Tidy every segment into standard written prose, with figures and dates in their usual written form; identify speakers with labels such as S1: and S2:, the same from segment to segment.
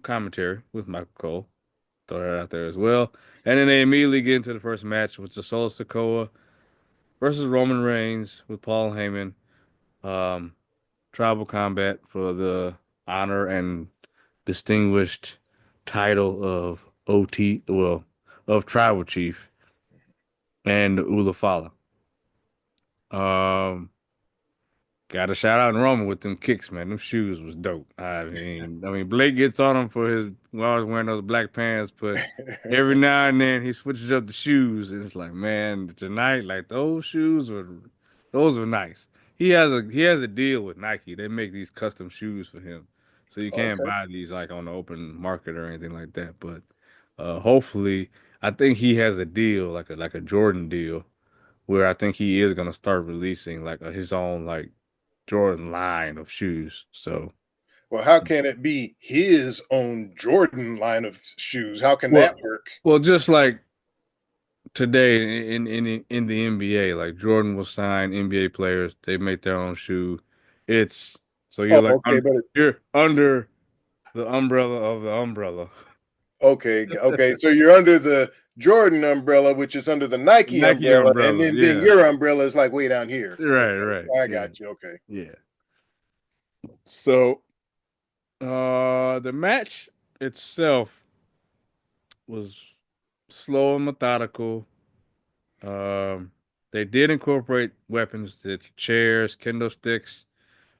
S1: commentary with Michael Cole. Throw that out there as well. And then they immediately get into the first match, which is Solo Sikoa versus Roman Reigns with Paul Heyman. Um, Tribal Combat for the honor and distinguished title of OT, well, of Tribal Chief and Ulafala. Um, Got to shout out Roman with them kicks, man. Them shoes was dope. I mean, Blake gets on him for his always wearing those black pants, but every now and then he switches up the shoes, and it's like, man, tonight, like those were nice. He has a deal with Nike. They make these custom shoes for him, so you can't
S2: Okay.
S1: buy these like on the open market or anything like that. But hopefully, I think he has a deal like a Jordan deal where I think he is gonna start releasing like his own like Jordan line of shoes. So,
S2: Well, how can it be his own Jordan line of shoes? How can
S1: well,
S2: that work?
S1: well, just like today in the NBA, like Jordan will sign NBA players. They make their own shoe. It's so
S2: Oh,
S1: you're like
S2: okay, but
S1: you're under the umbrella of the umbrella.
S2: okay, okay. So you're under the Jordan umbrella, which is under the Nike
S1: Nike
S2: umbrella, and
S1: umbrella.
S2: then
S1: Yeah.
S2: your umbrella is like way down here.
S1: Right, right.
S2: Okay, I
S1: Yeah.
S2: got you. Okay.
S1: Yeah. So, the match itself was slow and methodical. Um, they did incorporate weapons, the chairs, kendo sticks.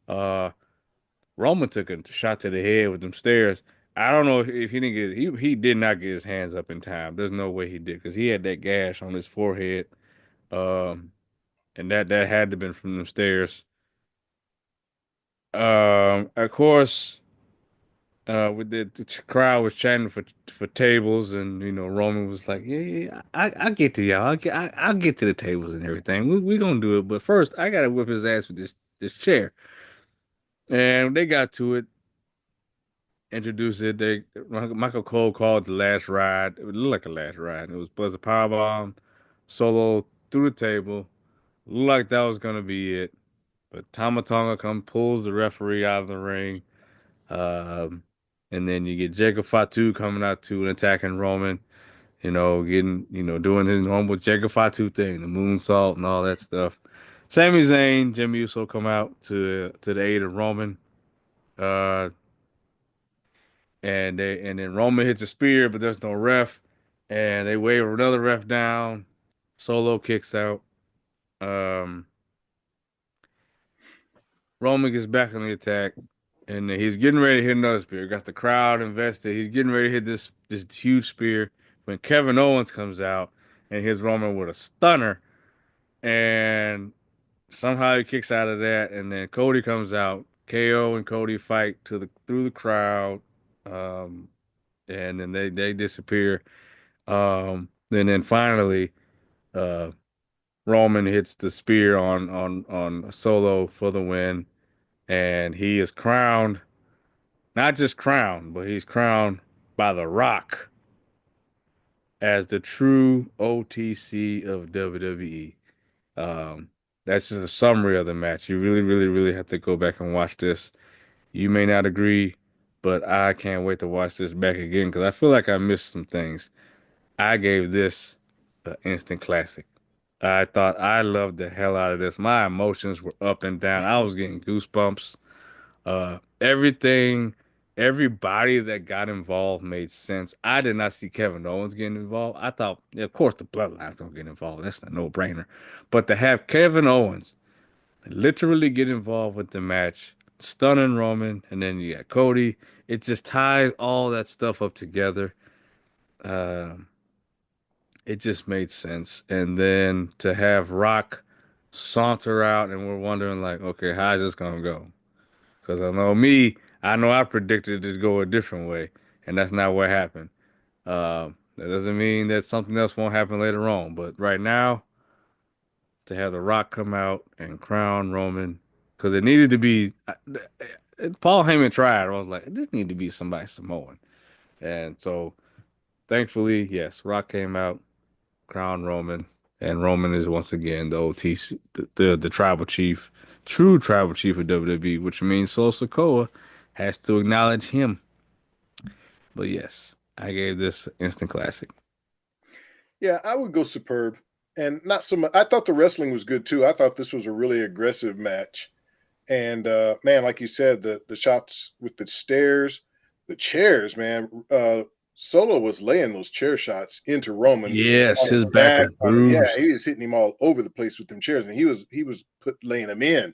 S1: Uh, Roman took a shot to the head with them stairs. I don't know if he didn't get he did not get his hands up in time. There's no way he did because he had that gash on his forehead. Um, and that had to been from them stairs. Of course, with the crowd was chanting for tables, and Roman was like, "Yeah, yeah, I'll get to y'all. I'll get to the tables and everything. We gonna do it, but first I gotta whip his ass with this chair." And they got to it, introduced it. Michael Cole called the last ride. It looked like a last ride. It was Buzz a powerbomb, Solo through the table. Looked like that was gonna be it, but Tama Tonga come pulls the referee out of the ring. Um, and then you get Jacob Fatu coming out to and attacking Roman, doing his normal Jacob Fatu thing, the moonsault and all that stuff. Sami Zayn, Jimmy Uso come out to the aid of Roman. Uh, and then Roman hits a spear, but there's no ref, and they wave another ref down. Solo kicks out. Um, Roman gets back on the attack, and he's getting ready to hit another spear. Got the crowd invested. He's getting ready to hit this huge spear when Kevin Owens comes out and hits Roman with a stunner, and somehow he kicks out of that. And then Cody comes out. KO and Cody fight through the crowd, um, and then they disappear. And then finally, uh, Roman hits the spear on Solo for the win, and he is crowned. Not just crowned, but he's crowned by The Rock as the true OTC of WWE. Um, that's just a summary of the match. You really, really, really have to go back and watch this. You may not agree, but I can't wait to watch this back again because I feel like I missed some things. I gave this an instant classic. I thought I loved the hell out of this. My emotions were up and down. I was getting goosebumps. Everything, everybody that got involved made sense. I did not see Kevin Owens getting involved. I thought, yeah, of course, the Bloodlines don't get involved. That's a no-brainer. But to have Kevin Owens literally get involved with the match, stunning Roman, and then you got Cody, it just ties all that stuff up together. Um, it just made sense. And then to have Rock saunter out, and we're wondering, like, okay, how's this gonna go? Because I know I predicted it to go a different way, and that's not what happened. That doesn't mean that something else won't happen later on, but right now, to have The Rock come out and crown Roman, because it needed to be, Paul Heyman tried. I was like, it didn't need to be somebody Samoan. And so, thankfully, yes, Rock came out, crowned Roman, and Roman is once again the OTC, the tribal chief, true tribal chief of WWE, which means Solo Sikoa has to acknowledge him. But yes, I gave this instant classic.
S2: Yeah, I would go superb. And not so much. I thought the wrestling was good too. I thought this was a really aggressive match. And man, like you said, the shots with the stairs, the chairs, man. Solo was laying those chair shots into Roman
S1: Yes,
S2: on his
S1: his back
S2: back.
S1: was
S2: On it. Yeah,
S1: bruised.
S2: he was hitting him all over the place with them chairs, and he was laying them in.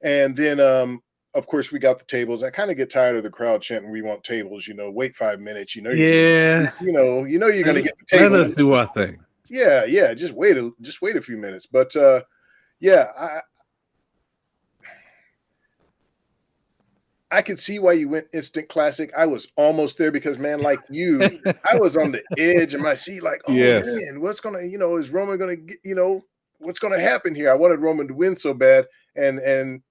S2: And then, of course, we got the tables. I kind of get tired of the crowd chanting, "We want tables." Wait 5 minutes.
S1: Yeah,
S2: You're going to get the
S1: let
S2: table.
S1: us do our thing.
S2: Yeah, yeah. Just wait a few minutes. But yeah, I could see why you went instant classic. I was almost there because, man, like you, I was on the edge of my seat, like, oh
S1: Yes,
S2: man, is Roman gonna get, what's gonna happen here? I wanted Roman to win so bad, and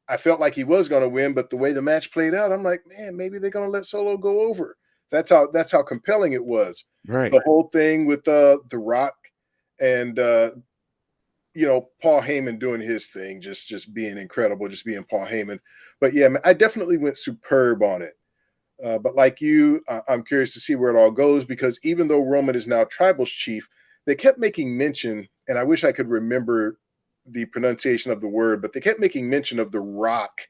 S2: I felt like he was gonna win, but the way the match played out, I'm like, man, maybe they're gonna let Solo go over. That's how compelling it was.
S1: right.
S2: The whole thing with The Rock and Paul Heyman doing his thing, just being incredible, just being Paul Heyman. But yeah, man, I definitely went superb on it. But like you, I'm curious to see where it all goes because even though Roman is now Tribal's chief, they kept making mention, and I wish I could remember the pronunciation of the word, but they kept making mention of The Rock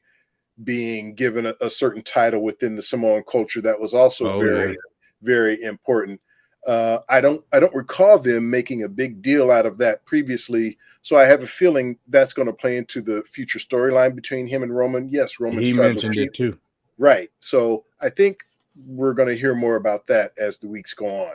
S2: being given a certain title within the Samoan culture that was also
S1: Oh yeah.
S2: very, very important. I don't recall them making a big deal out of that previously, so I have a feeling that's going to play into the future storyline between him and Roman. Yes, Roman's
S1: He
S2: tribal
S1: mentioned
S2: chief,
S1: it too.
S2: right? So I think we're going to hear more about that as the weeks go on.